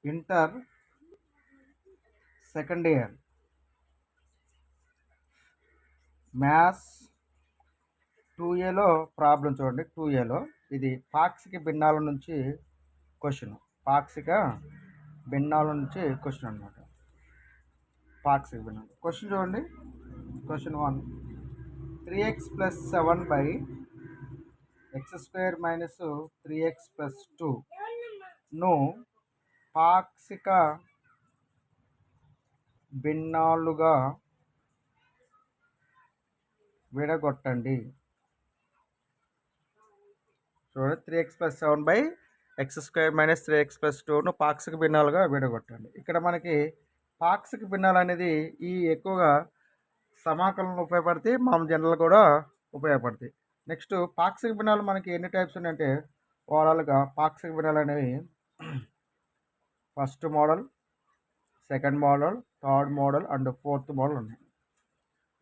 Inter second year maths 2Aలో problem చూడండి. 2Aలో ఇది పాక్షిక భిన్నాల నుంచి క్వశ్చన్. పాక్షిక భిన్నాల నుంచి క్వశ్చన్ అనమాట. పాక్షిక భిన్నాలు క్వశ్చన్ చూడండి. క్వశ్చన్ 1, 3x + 7 / x² - 3x + 2 ను పాక్షిక భిన్నాలుగా విడగొట్టండి. చూడండి, 3x + 7 / x² - 3x + 2 ను పాక్షిక భిన్నాలుగా విడగొట్టండి. ఇక్కడ మనకి పాక్షిక భిన్నాలు అనేది ఈ ఎక్కువగా సమాకలనం ఉపయోగపడతాయి, మనం జనరల్ కూడా ఉపయోగపడతాయి. నెక్స్ట్ పాక్షిక భిన్నాలు మనకి ఎన్ని టైప్స్ ఉన్నాయంటే ఓవరాల్గా పాక్షిక భిన్నాలు అనేవి first model, second model, third model and fourth model ఉన్నాయి.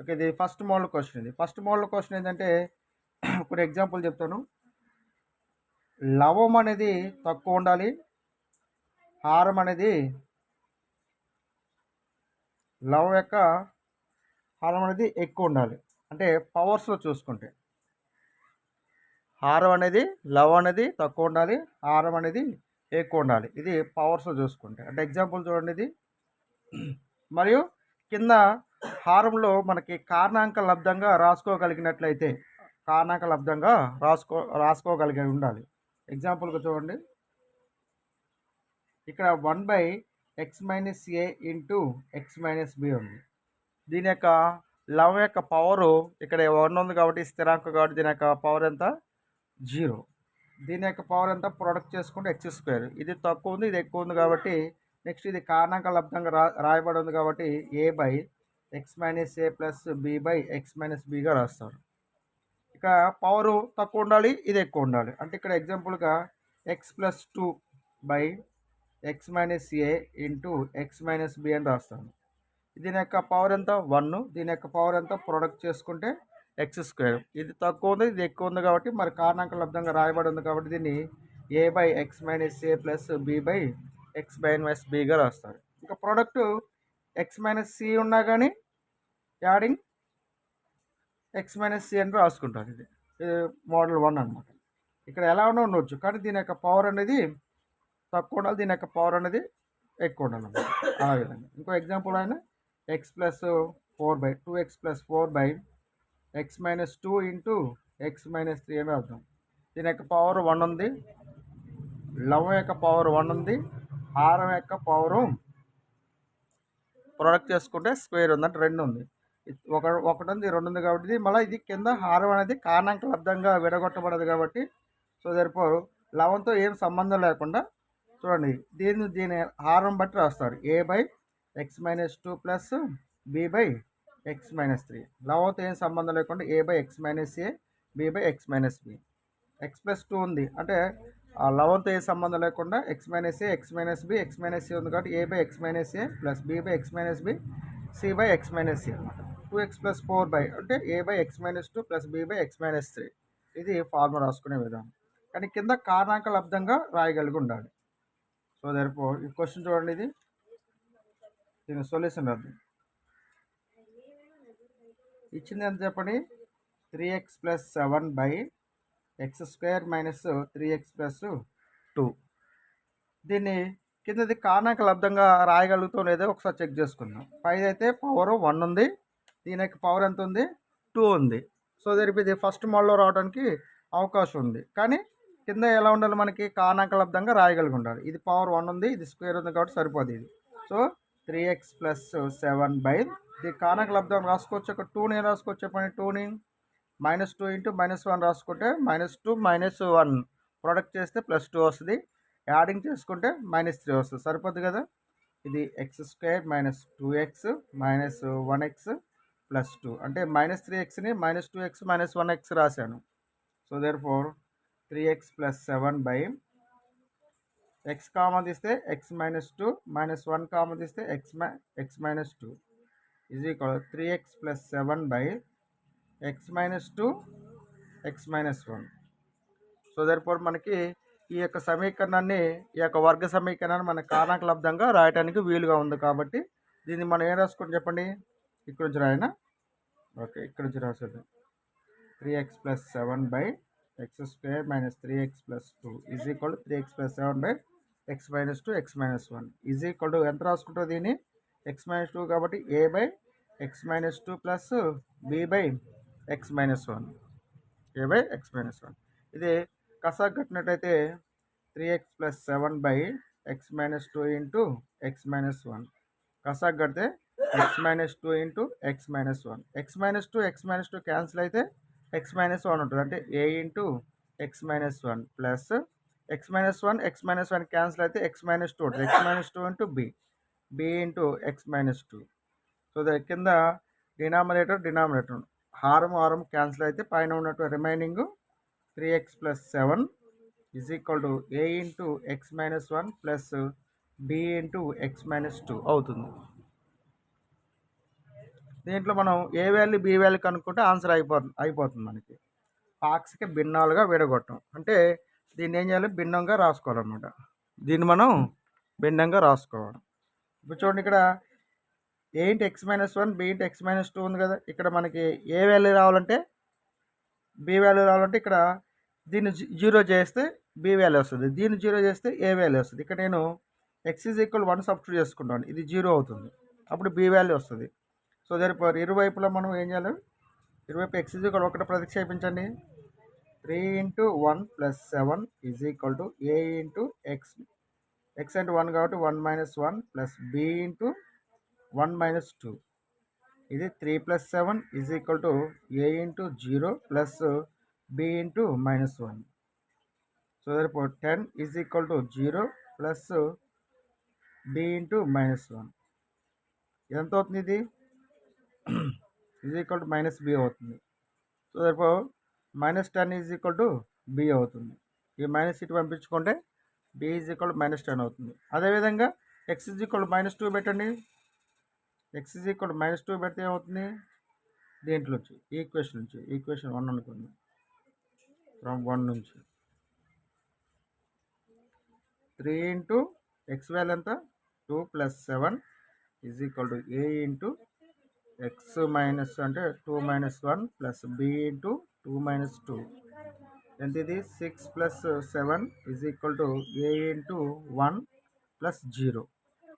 ఓకే, ఇది ఫస్ట్ మోడల్ క్వశ్చన్. ఇది ఫస్ట్ మోడల్ క్వశ్చన్ ఏంటంటే కొన్ని ఎగ్జాంపుల్ చెప్తాను. లవం అనేది తక్కువ ఉండాలి, హారం అనేది లవం యొక్క హారం అనేది ఎక్కువ ఉండాలి. అంటే పవర్స్లో చూసుకుంటే హారం అనేది లవం అనేది తక్కువ ఉండాలి, హారం అనేది ఎక్కువ ఉండాలి. ఇది పవర్స్లో చూసుకుంటే. అంటే ఎగ్జాంపుల్ చూడండి ఇది. మరియు కింద హారంలో మనకి కారణాంక లబ్ధంగా రాసుకోగలిగినట్లయితే కారణాంక లబ్ధంగా రాసుకోగలిగి ఉండాలి. ఎగ్జాంపుల్గా చూడండి, ఇక్కడ 1/x - a × x - b ఉంది. దీని యొక్క లవం యొక్క పవరు ఇక్కడ 1 ఉంది కాబట్టి స్థిరాంకం కాబట్టి దీని యొక్క పవర్ ఎంత? 0. దీని యొక్క పవర్ ఎంత? ప్రొడక్ట్ చేసుకుంటే x². ఇది తక్కువ ఉంది, ఇది ఎక్కువ ఉంది కాబట్టి నెక్స్ట్ ఇది కారణాంక లబ్ధంగా రాయబడి ఉంది కాబట్టి a/x - a + b/x - bగా రాస్తారు. ఇక పవరు తక్కువ ఉండాలి, ఇది ఎక్కువ ఉండాలి. అంటే ఇక్కడ ఎగ్జాంపుల్గా x + 2/x - a × x - b అని రాస్తాను. దీని యొక్క పవర్ ఎంత? 1. దీని యొక్క పవర్ ఎంత? ప్రొడక్ట్ చేసుకుంటే x². ఇది తక్కువ ఉంది, ఇది ఎక్కువ ఉంది కాబట్టి మరి కారణాంక లబ్ధంగా రాయబడి ఉంది కాబట్టి దీన్ని a/x - a + b/x - bగా రాస్తారు. ఇంకా ప్రొడక్ట్ x - c ఉన్నా కానీ యాడింగ్ x - c అని రాసుకుంటారు. ఇది మోడల్ 1 అనమాట. ఇక్కడ ఎలా ఉండవచ్చు కానీ దీని యొక్క పవర్ అనేది తక్కువ ఉండాలి, దీని యొక్క పవర్ అనేది ఎక్కువ ఉండాలి అన్నమాట. ఆ విధంగా ఇంకో ఎగ్జాంపుల్ అయినా x + 4 2x + 4/x - 2 × x - 3 అని అర్థం. దీని యొక్క పవర్ 1 ఉంది, లవం యొక్క పవర్ 1 ఉంది, హారం యొక్క పవరు ప్రొడక్ట్ చేసుకుంటే స్క్వేర్ ఉంది అంటే 2 ఉంది. ఒకటి ఉంది, 2 ఉంది కాబట్టి మళ్ళీ ఇది కింద హారం అనేది కారణాంక లబ్ధంగా విడగొట్టబడదు కాబట్టి సో దేర్ఫోర్ లవంతో ఏం సంబంధం లేకుండా చూడండి దీని హారం బట్టి రాస్తారు. a/x - 2 + b/x - 3. లవంతో ఏం సంబంధం లేకుండా a/x - a b/x - b. x + 2 ఉంది అంటే ఆ లవంతో ఏ సంబంధం లేకుండా x - a x - b x - c ఉంది కాబట్టి a/x - a + b/x - b c/x - c అనమాట. 2x + 4 అంటే a/x - 2 + b/x - 3. ఇది ఫార్ములా రాసుకునే విధానం. కానీ కింద కారణాంక లబ్ధంగా రాయగలిగి ఉండాలి. సో దేర్ఫోర్ ఈ క్వశ్చన్ చూడండి, ఇది దీని సొల్యూషన్ రాదు. ఇచ్చింది ఎంత చెప్పండి? 3x + 7/x² - 3x + 2. దీన్ని కిందది కారణాంక లబ్ధంగా రాయగలుగుతాం లేదో ఒకసారి చెక్ చేసుకుందాం. పైది అయితే పవర్ 1 ఉంది, దీని యొక్క పవర్ ఎంత ఉంది? 2 ఉంది. సో దీనికి ఇది ఫస్ట్ మోడల్లో రావడానికి అవకాశం ఉంది. కానీ కింద ఎలా ఉండాలి? మనకి కారణాంక లబ్ధంగా రాయగలిగి ఉండాలి. ఇది పవర్ 1 ఉంది, ఇది స్క్వేర్ ఉంది కాబట్టి సరిపోదు ఇది. సో 3x + 7 ఇది కారణాంక లబ్ధం రాసుకోవచ్చు. ఒక 2ని ఏం రాసుకోవచ్చు చెప్పండి? 2ని -2 × -1 రాసుకుంటే -2 - 1 ప్రొడక్ట్ చేస్తే +2 వస్తుంది. యాడింగ్ చేసుకుంటే -3 వస్తుంది. సరిపోద్ది కదా. ఇది x² - 2x - 1x + 2 అంటే -3xని -2x - 1x రాశాను. So therefore 3x + 7 x common తీస్తే x - 2 -1 కామన్ తీస్తే x - 2 = 3x + 7/x - 2 x - 1. So therefore మనకి ఈ యొక్క సమీకరణాన్ని ఈ యొక్క వర్గ సమీకరణాన్ని మన కారణాంక లబ్ధంగా రాయడానికి వీలుగా ఉంది కాబట్టి దీన్ని మనం ఏం రాసుకుంటాం చెప్పండి. ఇక్కడ నుంచి రాయనా? ఓకే, ఇక్కడ నుంచి రాసేది 3x + 7 / x² - 3x + 2 = 3x + 7 / x - 2 x - 1 ఎంత రాసుకుంటాం దీన్ని? x - 2 కాబట్టి a / x - 2 plus b / x - 1 a / x - 1. ఇది కసాకు కట్టినట్టయితే 3x + 7 / x - 2 ఇంటూ x - 1 కసాకు కడితే x - 2 into x - 1 x - 2 x - 2 cancel అయితే x - 1 ఉంటుంది. అంటే a into x - 1 plus x - 1 x - 1 cancel అయితే x - 2 ఉంటుంది. x - 2 into b into x - 2. So దాని కింద denominator హారం క్యాన్సిల్ అయితే పైన ఉన్నట్టు remaining 3x + 7 = a into x - 1 plus b into x - 2 అవుతుంది. దీంట్లో మనం ఏ వాల్యూ బి వాల్యూ కనుక్కుంటే ఆన్సర్ అయిపోతుంది మనకి. పాక్షిక భిన్నాలుగా విడగొట్టం అంటే దీన్ని ఏం చేయాలి? భిన్నంగా రాసుకోవాలన్నమాట. దీన్ని మనం భిన్నంగా రాసుకోవాలి. ఇప్పుడు చూడండి, ఇక్కడ a × x - 1 b × x - 2 ఉంది కదా. ఇక్కడ మనకి ఏ వాల్యూ రావాలంటే బి వాల్యూ రావాలంటే ఇక్కడ దీన్ని 0 చేస్తే బి వాల్యూ వస్తుంది, దీన్ని 0 చేస్తే ఏ వాల్యూ వస్తుంది. ఇక్కడ నేను x = 1 సబ్స్టిట్యూట్ చేసుకుంటాను, ఇది 0 అవుతుంది, అప్పుడు బి వాల్యూ వస్తుంది. సో దాని ఇరువైపులా మనం ఏం చేయాలి? ఇరువైపు x = 1 ప్రతిక్షేపించండి. 3 × 1 + 7 = a ఇంటూ x అంటే 1 కాబట్టి 1 - 1 ప్లస్ b ఇంటూ 1 - 2. ఇది 3 + 7 = a into 0 plus b into -1. So therefore 10 = 0 plus b into -1. ఎంత అవుతుంది? ఇది -b అవుతుంది. సో therefore -10 = b అవుతుంది. ఈ మైనస్ ఇటు పంపించుకుంటే b = -10 అవుతుంది. అదేవిధంగా x = -2 పెట్టండి. x = -2 పెడితే ఏమవుతుంది? దీంట్లో నుంచి ఈక్వేషన్ 1 అనుకుంది. ఫ్రమ్ 1 నుంచి 3 ఇంటూ x వాల్యూ ఎంత? 2 + 7 = a ఇంటూ x అంటే 2 - 1 ప్లస్ b ఇంటూ 2 - 2. ఎంత ఇది? 6 + 7 = a ఇంటూ 1 ప్లస్ 0,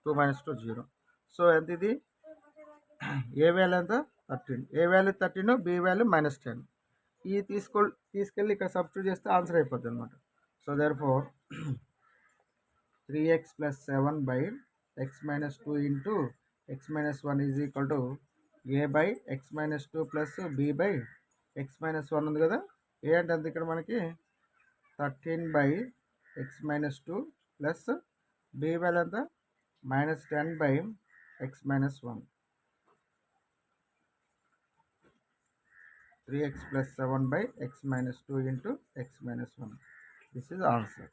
2 - 2 0. సో ఎంత ఇది? ఏ వాల్యూ ఎంత? 13. ఏ వాల్యూ 13, బి వాల్యూ -10. ఈ తీసుకెళ్ళి ఇక్కడ సబ్స్టిట్యూట్ చేస్తే ఆన్సర్ అయిపోద్ది అనమాట. So therefore 3x + 7 / x - 2 into x - 1 = a / x - 2 plus b / x - 1 ఉంది కదా. ఏ అంటే అంత ఇక్కడ మనకి 13 / x - 2 ప్లస్ b వాల్యూ ఎంత? -10 / x - 1. 3x + 7 / x - 2 into x - 1. This is answer.